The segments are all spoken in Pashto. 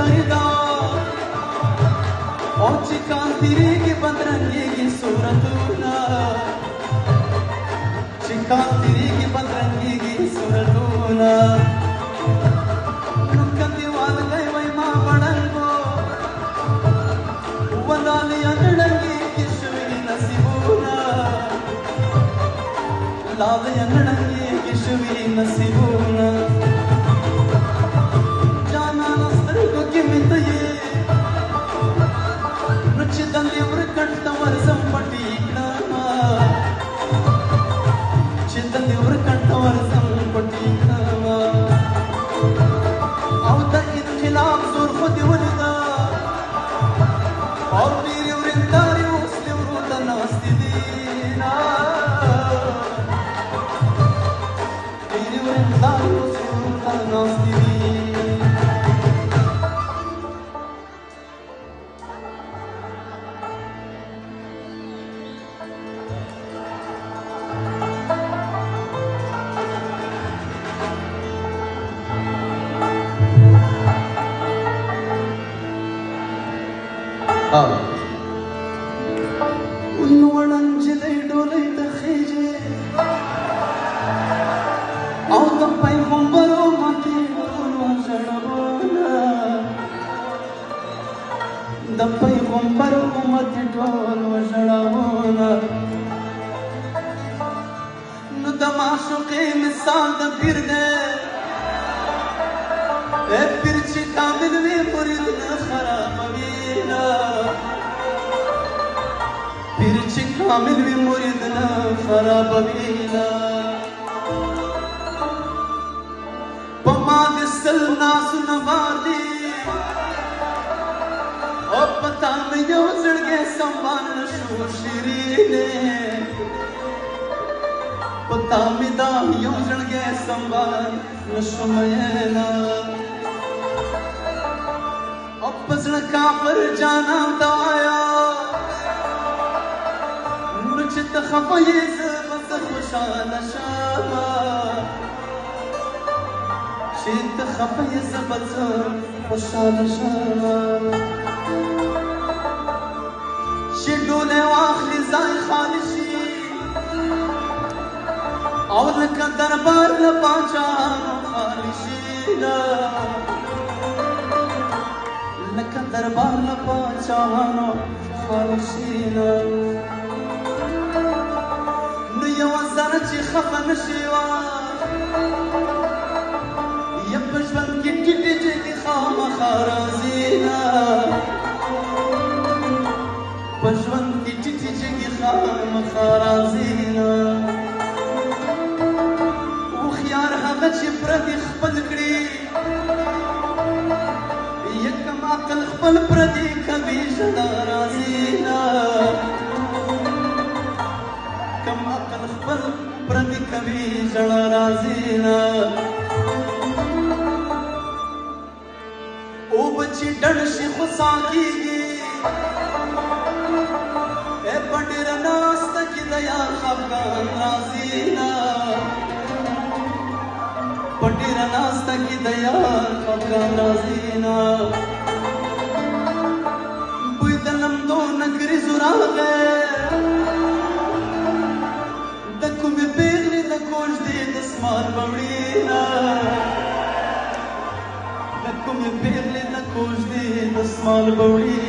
वरिदा او چې کان تیریږي بدرنګېږي صورتونه چې کان تیریږي بدرنګېږي صورتونه نو کندېوال دی وای ما بړنګو ودالې انړنګېږي شوي نصیبونه لالې انړنګېږي شوي نصیبونه جانانه سترګو کې مې ته یې چې دلې ورکټ ته ورځم پټي کړمه چې دلې ورکټ ته ورځم پټي کړمه او د انقلاب زور خو دې ولیده او ډېرې ورېندارې اوس دې ورو ته ناستې دي ډېرې ورېندارې اوس ورو ته ناستې دي ونوړن جلې ډولۍ ته خېجې او د پیغمبرو ماتې ټولو ژړونه د پیغمبرو ماتې ټولو ژړونه نو د معشوقې مثال د پیر دی پیر چې کامل وي مرید نه خرابوي پیر چې کامل وي مرید نه خرابوي په ما د سل ناسونه باندې او پتا مې یو زړګی سنبال نشو شیرینې پتا مې دا یو زړګی سنبال نشو مینا او په زړه کافر جانان ته وایا نو چې ته خفه یې زه به زه خوشحاله شمه چې ته خفه یې زه به زه خوشحاله شمه چې ډولۍ واخلي ځای خالي شي او لکه دربار له پاچاهانو خالي شي لکه دربار له پاچاهانو خالي شي نو یوه ذره چې خفه نه شي یا په ژوند کې ټیټې جګې خامخا راځي په ژوند کې ټیټې جګې خامخا راځي هوښیار هغه چې پردي خپل کړي یکم عقل خپل پردي کوي ژړا راځي کم عقل خپل پردي کوي ژړا راځي او بچي ډډ شي خو سا کېږي په ډېره ناسته کې د یار خفګان راځي په ډېره ناسته کې د یار خفګان راځي بوی د لمدو نګریزو راغی د کومې پېغلې د کوژدې دسمال به وړي د کومې پېغلې د کوژدې دسمال به وړي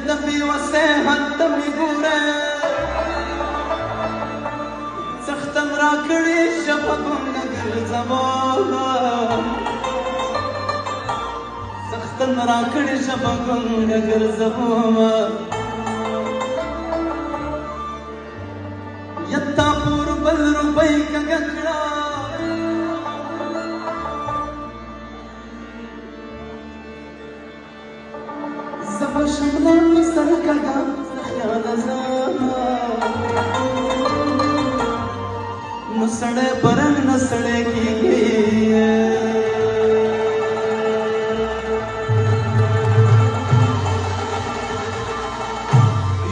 د بېوسۍ حد ته مې ګوره څښتن راکړې ژبه ګونګه ګرځومه څښتن راکړې ژبه ګونګه ګرځومه یتا پور بل روپۍ کږه کړه شملان می سر کږه خیاله زما نو سړی برنګ نه سړی کېږي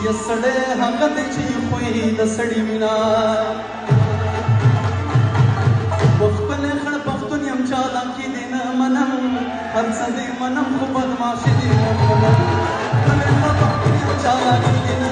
یا سړی هغه دی چې خوی د سړي وینا الدنيا